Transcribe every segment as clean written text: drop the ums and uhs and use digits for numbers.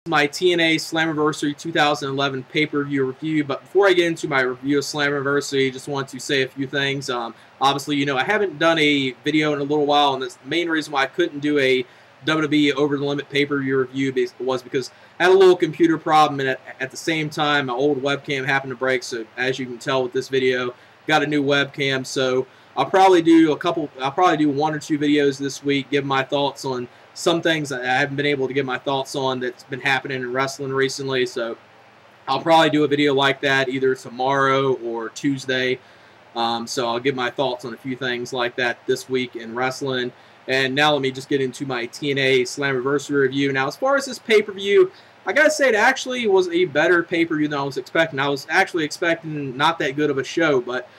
My TNA Slammiversary 2011 pay-per-view review. But before I get into my review of Slammiversary, I just want to say a few things. Obviously, you know, I haven't done a video in a little while, and that's the main reason why I couldn't do a WWE Over the Limit pay-per-view review was because I had a little computer problem, and at the same time, my old webcam happened to break. So as you can tell with this video, got a new webcam. So I'll probably do one or two videos this week, give my thoughts on some things I haven't been able to get my thoughts on that's been happening in wrestling recently. So I'll probably do a video like that either tomorrow or Tuesday. So I'll give my thoughts on a few things like that this week in wrestling. And now let me just get into my TNA Slammiversary review. Now, as far as this pay-per-view, I gotta say it actually was a better pay-per-view than I was expecting. I was actually expecting not that good of a show, but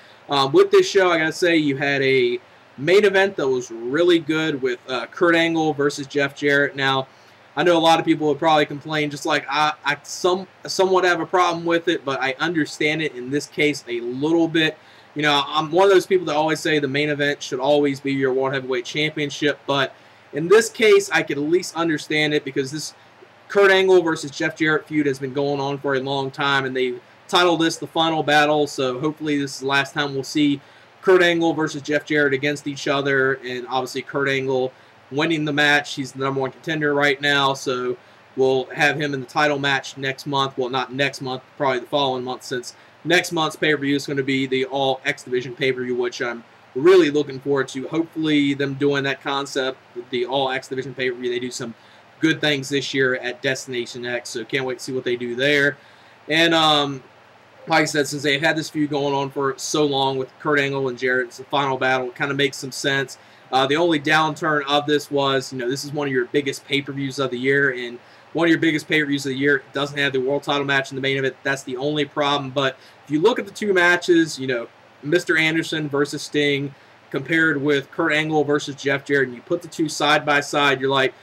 with this show, I gotta say you had a main event that was really good with Kurt Angle versus Jeff Jarrett. Now, I know a lot of people would probably complain, just like I somewhat have a problem with it, but I understand it in this case a little bit. You know, I'm one of those people that always say the main event should always be your World Heavyweight Championship, but in this case, I could at least understand it because this Kurt Angle versus Jeff Jarrett feud has been going on for a long time, and they titled this the Final Battle, so hopefully this is the last time we'll see Kurt Angle versus Jeff Jarrett against each other, and obviously Kurt Angle winning the match. He's the #1 contender right now, so we'll have him in the title match next month. Well, not next month, probably the following month, since next month's pay-per-view is going to be the All X Division pay-per-view, which I'm really looking forward to. Hopefully them doing that concept, the All X Division pay-per-view, they do some good things this year at Destination X, so can't wait to see what they do there. And like I said, since they've had this feud going on for so long with Kurt Angle and Jarrett, it's the Final Battle. It kind of makes some sense. The only downturn of this was, you know, this is one of your biggest pay-per-views of the year, and one of your biggest pay-per-views of the year doesn't have the world title match in the main event. That's the only problem. But if you look at the two matches, you know, Mr. Anderson versus Sting compared with Kurt Angle versus Jeff Jarrett, and you put the two side by side, you're like,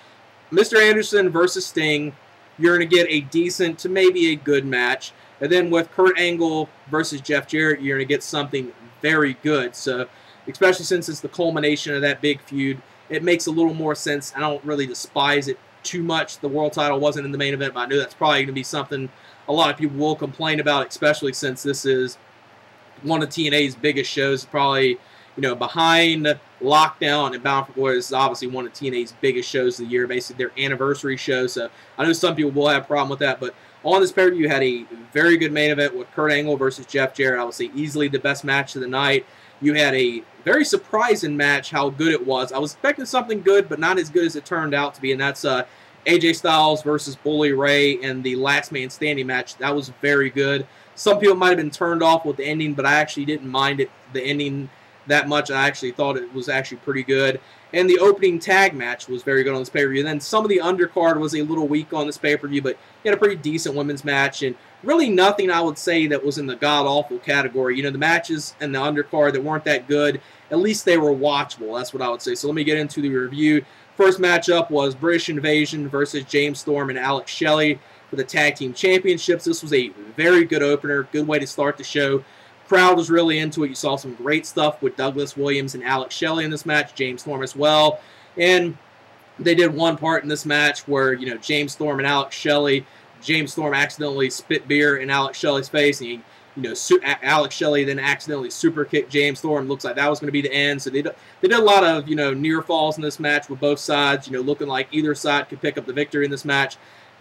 Mr. Anderson versus Sting, you're going to get a decent to maybe a good match. And then with Kurt Angle versus Jeff Jarrett, you're going to get something very good. So, especially since it's the culmination of that big feud, it makes a little more sense. I don't really despise it too much. The world title wasn't in the main event, but I knew that's probably going to be something a lot of people will complain about, especially since this is one of TNA's biggest shows. Probably, you know, behind Lockdown and Bound for Glory, this is obviously one of TNA's biggest shows of the year, basically their anniversary show. So I know some people will have a problem with that, but on this pay-per-view, you had a very good main event with Kurt Angle versus Jeff Jarrett. I would say easily the best match of the night. You had a very surprising match, how good it was. I was expecting something good, but not as good as it turned out to be, and that's AJ Styles versus Bully Ray in the Last Man Standing match. That was very good. Some people might have been turned off with the ending, but I actually didn't mind the ending that much. I actually thought it was actually pretty good. And the opening tag match was very good on this pay-per-view. And then some of the undercard was a little weak on this pay-per-view, but you had a pretty decent women's match. And really nothing I would say that was in the god-awful category. You know, the matches and the undercard that weren't that good, at least they were watchable. That's what I would say. So let me get into the review. First matchup was British Invasion versus James Storm and Alex Shelley for the Tag Team Championships. This was a very good opener, good way to start the show. Crowd was really into it. You saw some great stuff with Douglas Williams and Alex Shelley in this match, James Storm as well. And they did one part in this match where, you know, James Storm and Alex Shelley, James Storm accidentally spit beer in Alex Shelley's face, and Alex Shelley then accidentally super kicked James Storm. Looks like that was going to be the end. So they did a lot of, you know, near falls in this match with both sides, you know, looking like either side could pick up the victory in this match.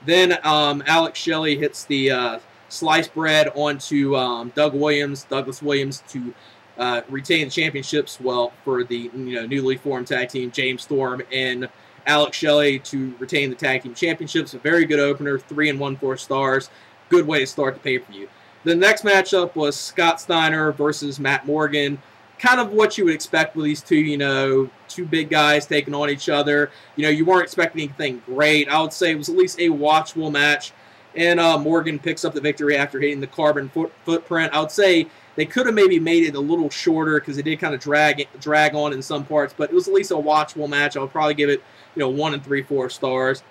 Then Alex Shelley hits the sliced bread onto Douglas Williams to retain the championships. Well, for the, you know, newly formed tag team, James Storm and Alex Shelley to retain the tag team championships. A very good opener, 3 1/4 stars. Good way to start the pay-per-view. The next matchup was Scott Steiner versus Matt Morgan. Kind of what you would expect with these two, you know, two big guys taking on each other. You know, you weren't expecting anything great. I would say it was at least a watchable match. And Morgan picks up the victory after hitting the carbon footprint. I would say they could have maybe made it a little shorter because it did kind of drag on in some parts, but it was at least a watchable match. I would probably give it, you know, 1 3/4 stars.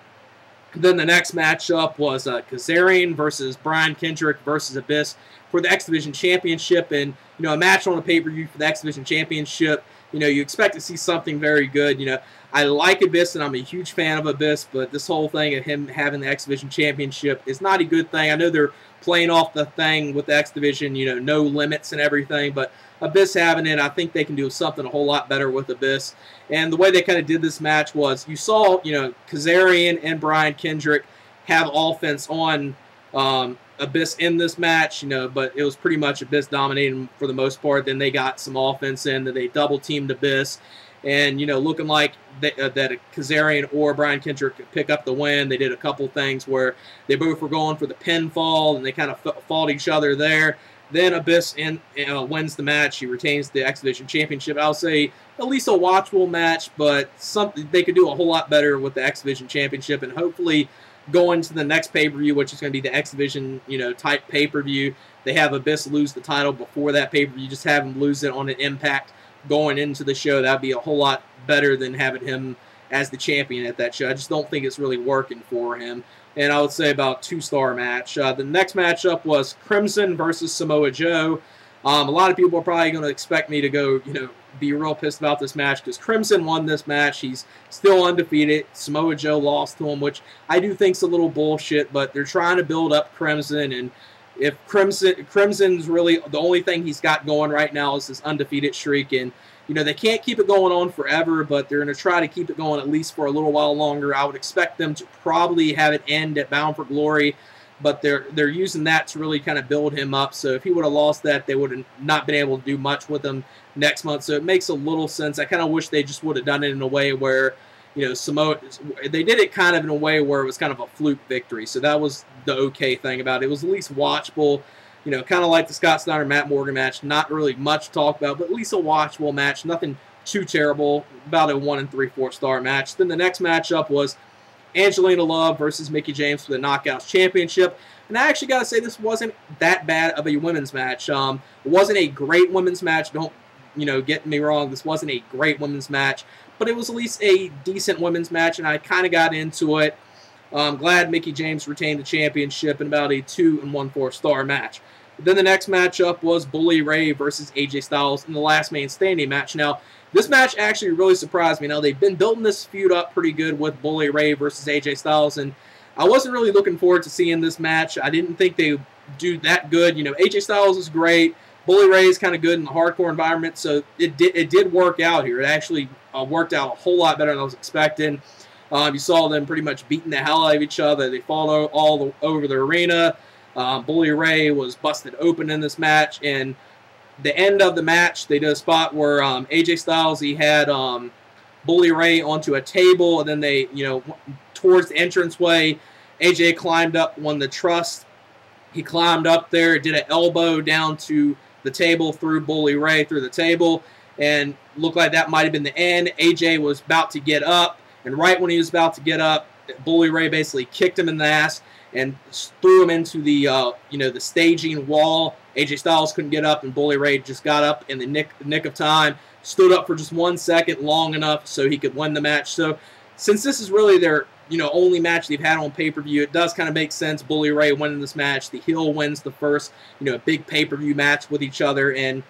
Then the next matchup was Kazarian versus Brian Kendrick versus Abyss for the X Division Championship. And, you know, a match on a pay-per-view for the X Division Championship, you know, you expect to see something very good. You know, I like Abyss, and I'm a huge fan of Abyss, but this whole thing of him having the X Division Championship is not a good thing. I know they're playing off the thing with the X Division, you know, no limits and everything, but Abyss having it, I think they can do something a whole lot better with Abyss. And the way they kind of did this match was, you saw, you know, Kazarian and Brian Kendrick have offense on Abyss in this match, you know, but it was pretty much Abyss dominating for the most part. Then they got some offense in, that they double-teamed Abyss. And, you know, looking like that Kazarian or Brian Kendrick could pick up the win. They did a couple things where they both were going for the pinfall, and they kind of fought each other there. Then Abyss wins the match. He retains the X Division Championship. I'll say at least a watchable match, but something they could do a whole lot better with the X Division Championship, and hopefully going to the next pay-per-view, which is going to be the X Division, you know, type pay-per-view. They have Abyss lose the title before that pay-per-view. Just have him lose it on an Impact going into the show. That would be a whole lot better than having him as the champion at that show. I just don't think it's really working for him. And I would say about 2-star match. The next matchup was Crimson versus Samoa Joe. A lot of people are probably going to expect me to go, you know, be real pissed about this match because Crimson won this match. He's still undefeated. Samoa Joe lost to him, which I do think's a little bullshit, but they're trying to build up Crimson, and if Crimson's really the only thing he's got going right now is this undefeated streak, and you know they can't keep it going on forever, but they're going to try to keep it going at least for a little while longer. I would expect them to probably have it end at Bound for Glory, but they're using that to really kind of build him up. So if he would have lost that, they would have not been able to do much with him next month. So it makes a little sense. I kind of wish they just would have done it in a way where, you know, Samoa, they did it kind of in a way where it was kind of a fluke victory. So that was the okay thing about it. It was at least watchable, you know, kind of like the Scott Steiner Matt Morgan match. Not really much to talk about, but at least a watchable match. Nothing too terrible. About a 1 3/4 star match. Then the next matchup was Angelina Love versus Mickie James for the Knockouts Championship. And I actually got to say, this wasn't that bad of a women's match. It wasn't a great women's match. Don't, you know, get me wrong. This wasn't a great women's match. But it was at least a decent women's match, and I kind of got into it. I'm glad Mickie James retained the championship in about a 2 1/4 star match. Then the next matchup was Bully Ray versus AJ Styles in the last man standing match. Now, this match actually really surprised me. Now, they've been building this feud up pretty good with Bully Ray versus AJ Styles, and I wasn't really looking forward to seeing this match. I didn't think they would do that good. You know, AJ Styles is great. Bully Ray is kind of good in the hardcore environment, so it did work out here. It actually worked out a whole lot better than I was expecting. You saw them pretty much beating the hell out of each other. They fought all over the arena. Bully Ray was busted open in this match, and the end of the match, they did a spot where AJ Styles, he had Bully Ray onto a table, and then they, you know, towards the entranceway, AJ climbed up on the truss. He climbed up there, did an elbow down to the table, through Bully Ray through the table, and looked like that might have been the end. AJ was about to get up, and right when he was about to get up, Bully Ray basically kicked him in the ass and threw him into the you know, the staging wall. AJ Styles couldn't get up, and Bully Ray just got up in the nick of time, stood up for just 1 second long enough so he could win the match. So since this is really their, you know, only match they've had on pay-per-view, it does kind of make sense. Bully Ray winning this match. The heel wins the first, you know, big pay-per-view match with each other. And,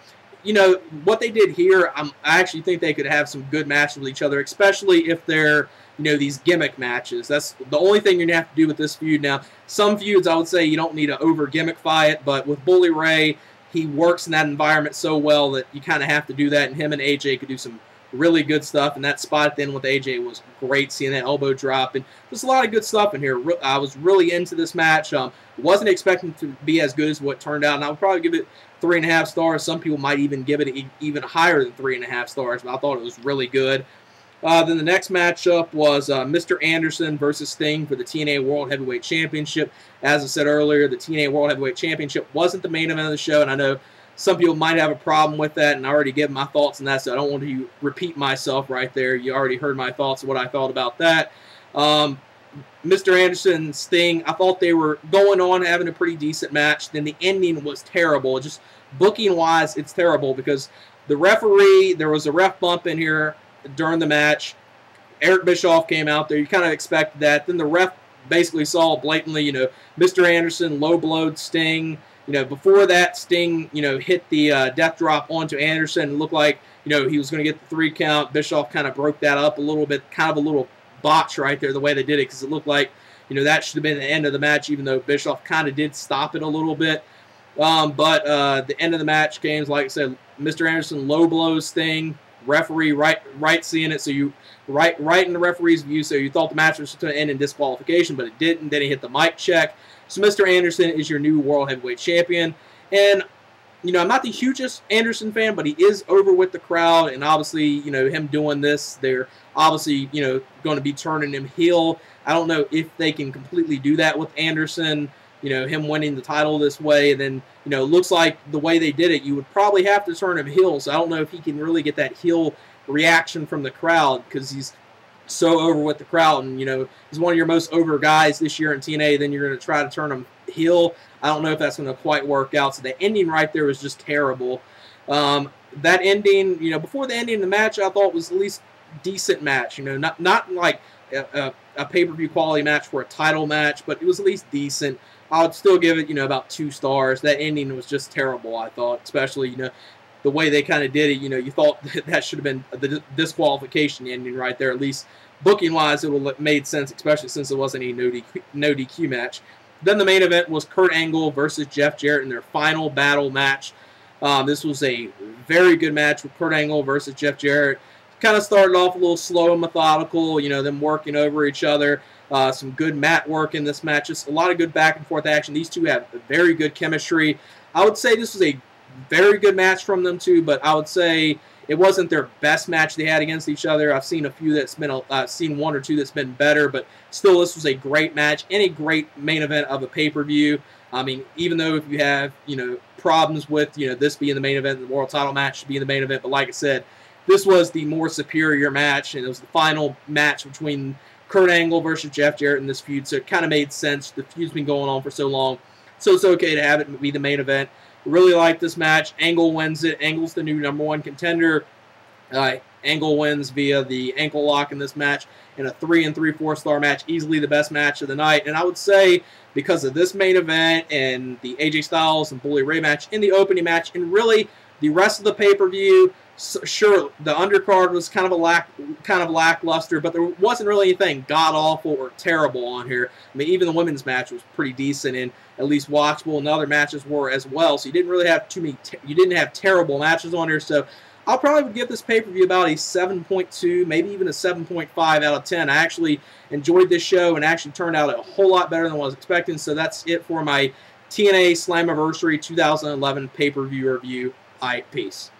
you know, what they did here, I actually think they could have some good matches with each other, especially if they're, you know, these gimmick matches. That's the only thing you're going to have to do with this feud. Now, some feuds, I would say you don't need to over-gimmickify it, but with Bully Ray, he works in that environment so well that you kind of have to do that, and him and AJ could do some really good stuff, and that spot at the end with AJ was great, seeing that elbow drop, and there's a lot of good stuff in here. I was really into this match. Wasn't expecting to be as good as what turned out, and I would probably give it 3.5 stars. Some people might even give it even higher than 3.5 stars, but I thought it was really good. Then the next matchup was Mr. Anderson versus Sting for the TNA World Heavyweight Championship. As I said earlier, the TNA World Heavyweight Championship wasn't the main event of the show, and I know some people might have a problem with that, and I already gave my thoughts on that, so I don't want to repeat myself right there. You already heard my thoughts on what I thought about that. Mr. Anderson and Sting, I thought they were going on having a pretty decent match. Then the ending was terrible. Just booking-wise, it's terrible because the referee, there was a ref bump in here during the match. Eric Bischoff came out there. You kind of expected that. Then the ref basically saw blatantly, Mr. Anderson low-blowed Sting. Before that, Sting, hit the death drop onto Anderson. It looked like, he was going to get the 3 count. Bischoff kind of broke that up a little bit, kind of a little botch right there, the way they did it, because it looked like, that should have been the end of the match, even though Bischoff kind of did stop it a little bit. But the end of the match came, like I said, Mr. Anderson low blows Sting. Referee right seeing it, so you right in the referee's view, so you thought the match was going to end in disqualification, but it didn't. Then he hit the mic check. So Mr. Anderson is your new World Heavyweight Champion. And, I'm not the hugest Anderson fan, but he is over with the crowd. And obviously, him doing this, they're obviously, going to be turning him heel. I don't know if they can completely do that with Anderson, him winning the title this way. And then, looks like the way they did it, you would probably have to turn him heel. So I don't know if he can really get that heel reaction from the crowd, because he's so over with the crowd, and he's one of your most over guys this year in TNA. Then you're going to try to turn him heel. I don't know if that's going to quite work out. So the ending right there was just terrible. That ending, before the ending of the match, I thought was at least decent match. Not like a pay-per-view quality match for a title match, but it was at least decent. I would still give it, about 2 stars. That ending was just terrible, I thought, especially, the way they kind of did it. You thought that should have been the disqualification ending right there. At least booking-wise, it would have made sense, especially since it wasn't a no DQ match. Then the main event was Kurt Angle versus Jeff Jarrett in their final battle match. This was a very good match with Kurt Angle versus Jeff Jarrett. Kind of started off a little slow and methodical, them working over each other. Some good mat work in this match. Just a lot of good back and forth action. These two have very good chemistry. I would say this was a very good match from them too, but I would say it wasn't their best match they had against each other. I've seen a few that's been, I've seen 1 or 2 that's been better, but still, this was a great match and a great main event of a pay-per-view. I mean, even though if you have, problems with, this being the main event, the world title match being the main event, but like I said, this was the more superior match, and it was the final match between Kurt Angle versus Jeff Jarrett in this feud, so it kind of made sense. The feud's been going on for so long, so it's okay to have it be the main event. Really like this match. Angle wins it. Angle's the new #1 contender. Angle wins via the ankle lock in this match in a 3 3/4 star match. Easily the best match of the night. And I would say because of this main event and the AJ Styles and Bully Ray match in the opening match, and really the rest of the pay-per-view, sure, the undercard was kind of lackluster, but there wasn't really anything god-awful or terrible on here. I mean, even the women's match was pretty decent and at least watchable, and the other matches were as well. So you didn't really have you didn't have terrible matches on here. So I'll probably would give this pay-per-view about a 7.2, maybe even a 7.5 out of 10. I actually enjoyed this show and actually turned out a whole lot better than I was expecting. So that's it for my TNA Slammiversary 2011 pay-per-view review. All right, peace.